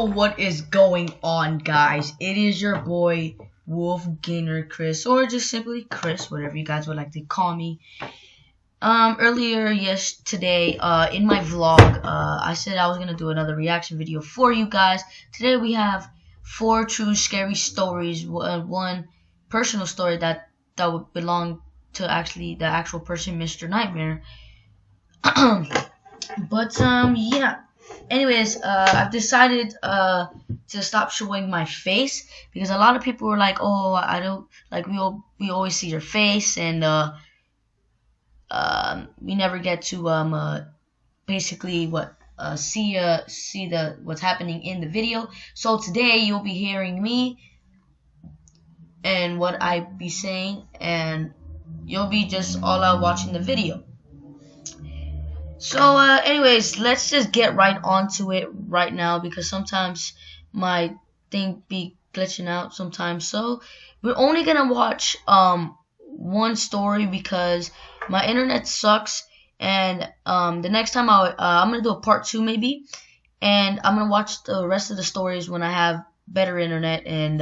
What is going on, guys? It is your boy Wolf Gainer Chris, or just simply Chris, whatever you guys would like to call me. Today, in my vlog, I said I was gonna do another reaction video for you guys. Today we have 4 true scary stories, one personal story that would belong to actually the actual person, Mr. Nightmare. Yeah. Anyways, I've decided to stop showing my face because a lot of people were like, "Oh, I don't like we always see your face, and we never get to basically see what's happening in the video." So today you'll be hearing me and what I be saying, and you'll be just all out watching the video. So, anyways, let's just get right onto it right now because sometimes my thing be glitching out sometimes. So, we're only gonna watch one story because my internet sucks, and the next time I'm gonna do a part 2 maybe, and I'm gonna watch the rest of the stories when I have better internet, and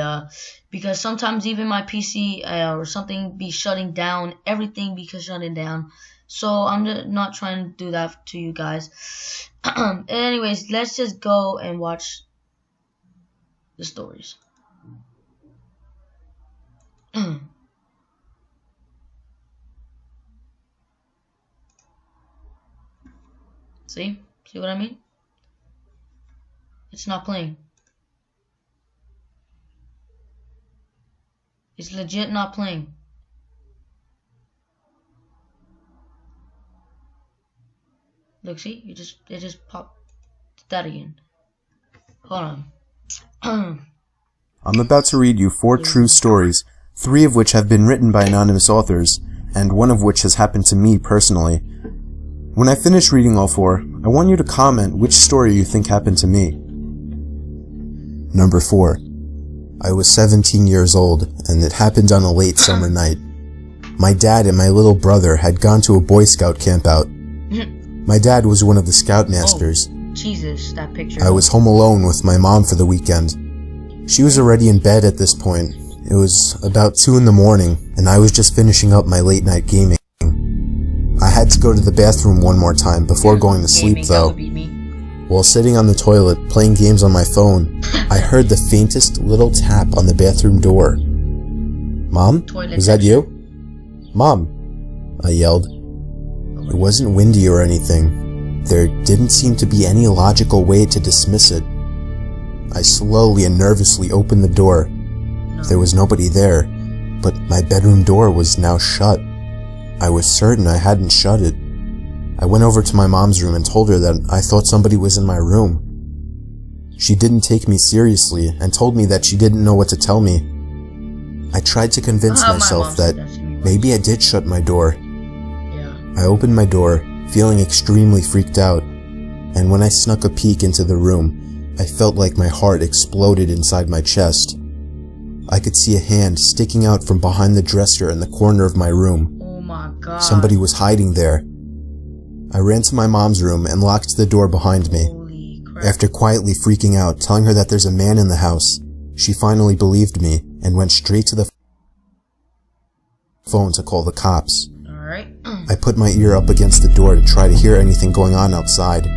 because sometimes even my PC or something be shutting down, everything be shutting down. So I'm not trying to do that to you guys. Anyways, let's just go and watch the stories. See what I mean? It's not playing. It's legit not playing. Look, see, it just popped that again. Hold on. I'm about to read you 4 true stories, 3 of which have been written by anonymous authors, and 1 of which has happened to me personally. When I finish reading all 4, I want you to comment which story you think happened to me. Number 4. I was 17 years old, and it happened on a late summer night. My dad and my little brother had gone to a Boy Scout campout. My dad was one of the Scoutmasters. Oh, Jesus, that picture. I was home alone with my mom for the weekend. She was already in bed at this point. It was about 2 in the morning, and I was just finishing up my late night gaming. I had to go to the bathroom one more time before going to sleep, though. While sitting on the toilet playing games on my phone, I heard the faintest little tap on the bathroom door. "Mom? Was that you?" "Mom," I yelled. It wasn't windy or anything. There didn't seem to be any logical way to dismiss it. I slowly and nervously opened the door. There was nobody there, but my bedroom door was now shut. I was certain I hadn't shut it. I went over to my mom's room and told her that I thought somebody was in my room. She didn't take me seriously and told me that she didn't know what to tell me. I tried to convince myself that maybe I did shut my door. I opened my door, feeling extremely freaked out, and when I snuck a peek into the room, I felt like my heart exploded inside my chest. I could see a hand sticking out from behind the dresser in the corner of my room. Oh my God. Somebody was hiding there. I ran to my mom's room and locked the door behind me. Holy crap. After quietly freaking out, telling her that there's a man in the house, she finally believed me and went straight to the phone to call the cops. I put my ear up against the door to try to hear anything going on outside.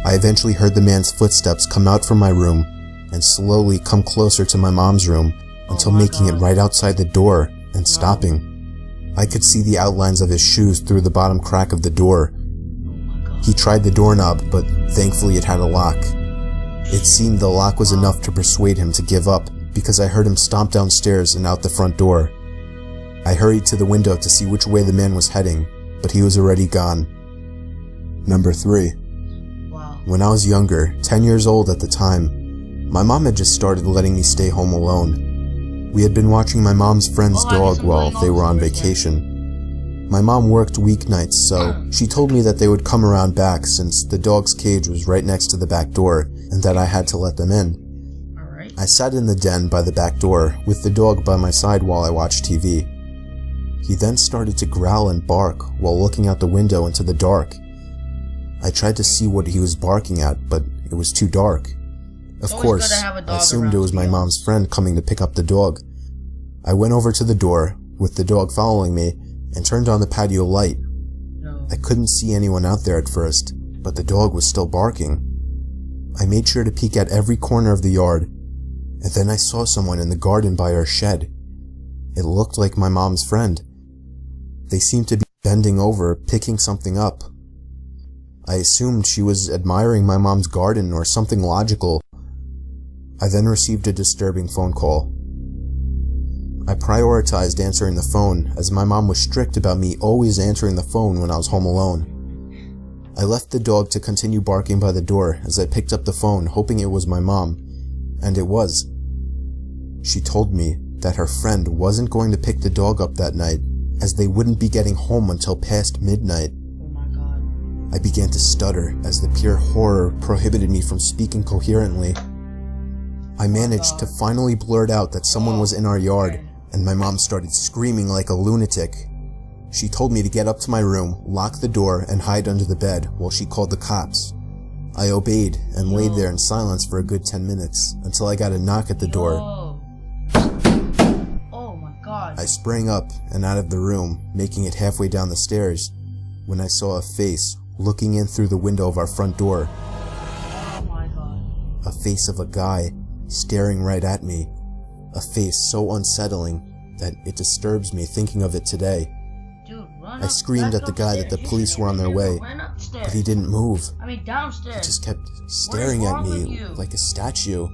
I eventually heard the man's footsteps come out from my room and slowly come closer to my mom's room until making it right outside the door and stopping. I could see the outlines of his shoes through the bottom crack of the door. He tried the doorknob, but thankfully it had a lock. It seemed the lock was enough to persuade him to give up because I heard him stomp downstairs and out the front door. I hurried to the window to see which way the man was heading, but he was already gone. Number 3. Wow. When I was younger, 10 years old at the time, my mom had just started letting me stay home alone. We had been watching my mom's friend's dog while they were on vacation. My mom worked weeknights, so she told me that they would come around back since the dog's cage was right next to the back door and that I had to let them in. I sat in the den by the back door with the dog by my side while I watched TV. He then started to growl and bark while looking out the window into the dark. I tried to see what he was barking at, but it was too dark. Of always good to course, have a I dog assumed around, it was to my be mom's friend coming to pick up the dog. I went over to the door, with the dog following me, and turned on the patio light. No. I couldn't see anyone out there at first, but the dog was still barking. I made sure to peek at every corner of the yard, and then I saw someone in the garden by our shed. It looked like my mom's friend. They seemed to be bending over, picking something up. I assumed she was admiring my mom's garden or something logical. I then received a disturbing phone call. I prioritized answering the phone, as my mom was strict about me always answering the phone when I was home alone. I left the dog to continue barking by the door as I picked up the phone, hoping it was my mom, and it was. She told me that her friend wasn't going to pick the dog up that night, as they wouldn't be getting home until past midnight. Oh my god. I began to stutter as the pure horror prohibited me from speaking coherently. I managed to finally blurt out that someone was in our yard, and my mom started screaming like a lunatic. She told me to get up to my room, lock the door, and hide under the bed while she called the cops. I obeyed and laid there in silence for a good 10 minutes until I got a knock at the door. Oh my god. I sprang up and out of the room, making it halfway down the stairs, when I saw a face looking in through the window of our front door. Oh my god. A face of a guy staring right at me. A face so unsettling that it disturbs me thinking of it today. Dude, I screamed at the guy that the police were on their way, but he didn't move. I mean downstairs. He just kept staring at me like a statue.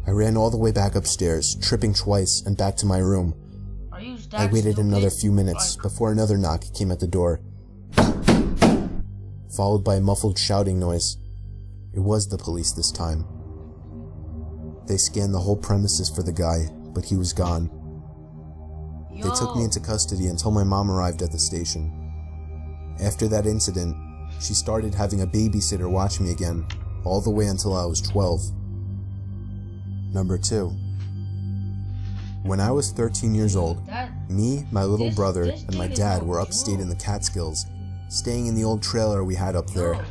I ran all the way back upstairs, tripping twice, and back to my room. Are you I waited another few minutes before another knock came at the door, followed by a muffled shouting noise. It was the police this time. They scanned the whole premises for the guy, but he was gone. They took me into custody until my mom arrived at the station. After that incident, she started having a babysitter watch me again, all the way until I was 12. Number 2. When I was 13 years old, me, my little brother, and my dad were upstate in the Catskills, staying in the old trailer we had up there.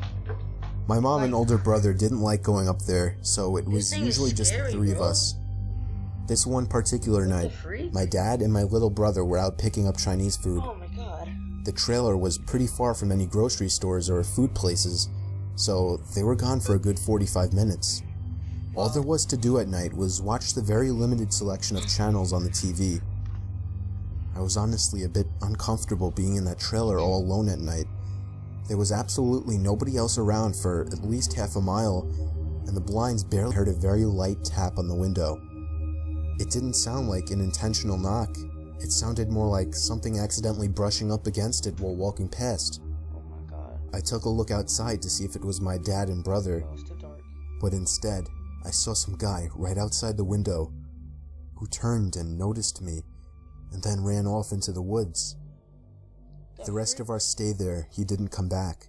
My mom and older brother didn't like going up there, so it was usually just the three of us. This one particular night, my dad and my little brother were out picking up Chinese food. Oh my god. The trailer was pretty far from any grocery stores or food places, so they were gone for a good 45 minutes. All there was to do at night was watch the very limited selection of channels on the TV. I was honestly a bit uncomfortable being in that trailer all alone at night. There was absolutely nobody else around for at least half a mile, and the blinds barely heard a very light tap on the window. It didn't sound like an intentional knock. It sounded more like something accidentally brushing up against it while walking past. Oh my god. I took a look outside to see if it was my dad and brother, It was too dark. but instead, I saw some guy right outside the window who turned and noticed me, and then ran off into the woods. The rest of our stay there, he didn't come back.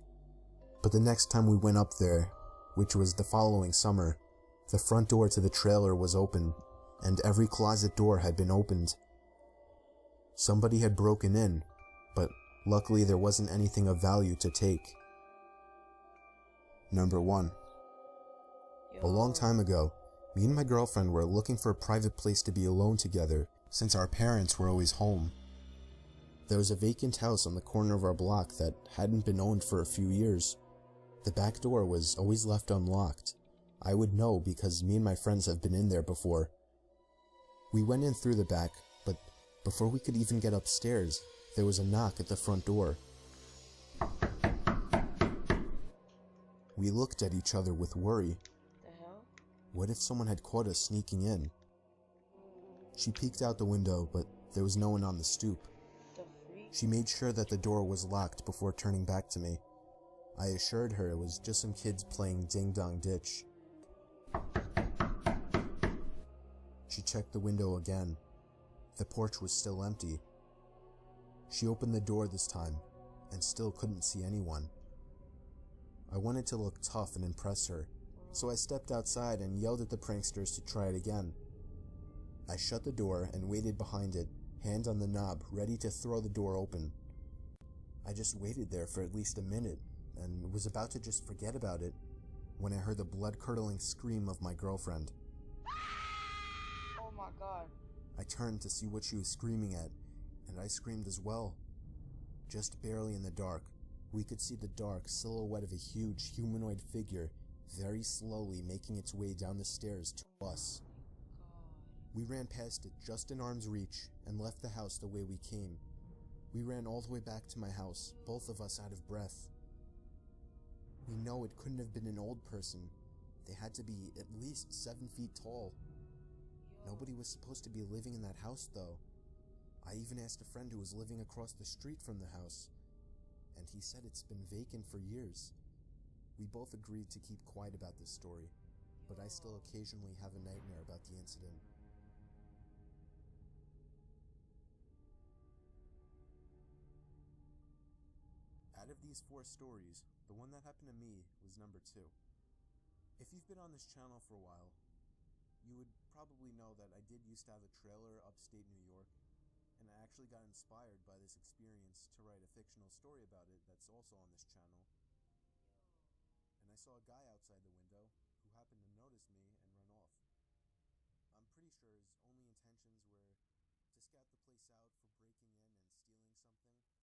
But the next time we went up there, which was the following summer, the front door to the trailer was open, and every closet door had been opened. Somebody had broken in, but luckily there wasn't anything of value to take. Number 1. A long time ago, me and my girlfriend were looking for a private place to be alone together, since our parents were always home. There was a vacant house on the corner of our block that hadn't been owned for a few years. The back door was always left unlocked. I would know because me and my friends have been in there before. We went in through the back, but before we could even get upstairs, there was a knock at the front door. We looked at each other with worry. The hell? What if someone had caught us sneaking in? She peeked out the window, but there was no one on the stoop. The freak? She made sure that the door was locked before turning back to me. I assured her it was just some kids playing ding-dong ditch. She checked the window again. The porch was still empty. She opened the door this time, and still couldn't see anyone. I wanted to look tough and impress her, so I stepped outside and yelled at the pranksters to try it again. I shut the door and waited behind it, hand on the knob, ready to throw the door open. I just waited there for at least a minute, and was about to just forget about it, when I heard the blood-curdling scream of my girlfriend. Oh my god. I turned to see what she was screaming at, and I screamed as well. Just barely in the dark, we could see the dark silhouette of a huge humanoid figure very slowly making its way down the stairs to us. We ran past it just in arm's reach and left the house the way we came. We ran all the way back to my house, both of us out of breath. We know it couldn't have been an old person. They had to be at least 7 feet tall. Nobody was supposed to be living in that house though. I even asked a friend who was living across the street from the house, and he said it's been vacant for years. We both agreed to keep quiet about this story, but I still occasionally have a nightmare about the incident. Out of these 4 stories, the one that happened to me was number 2. If you've been on this channel for a while, you would probably know that I did used to have a trailer upstate New York, and I actually got inspired by this experience to write a fictional story about it that's also on this channel. And I saw a guy outside the window who happened to notice me and run off. I'm pretty sure his only intentions were to scout the place out for breaking in and stealing something,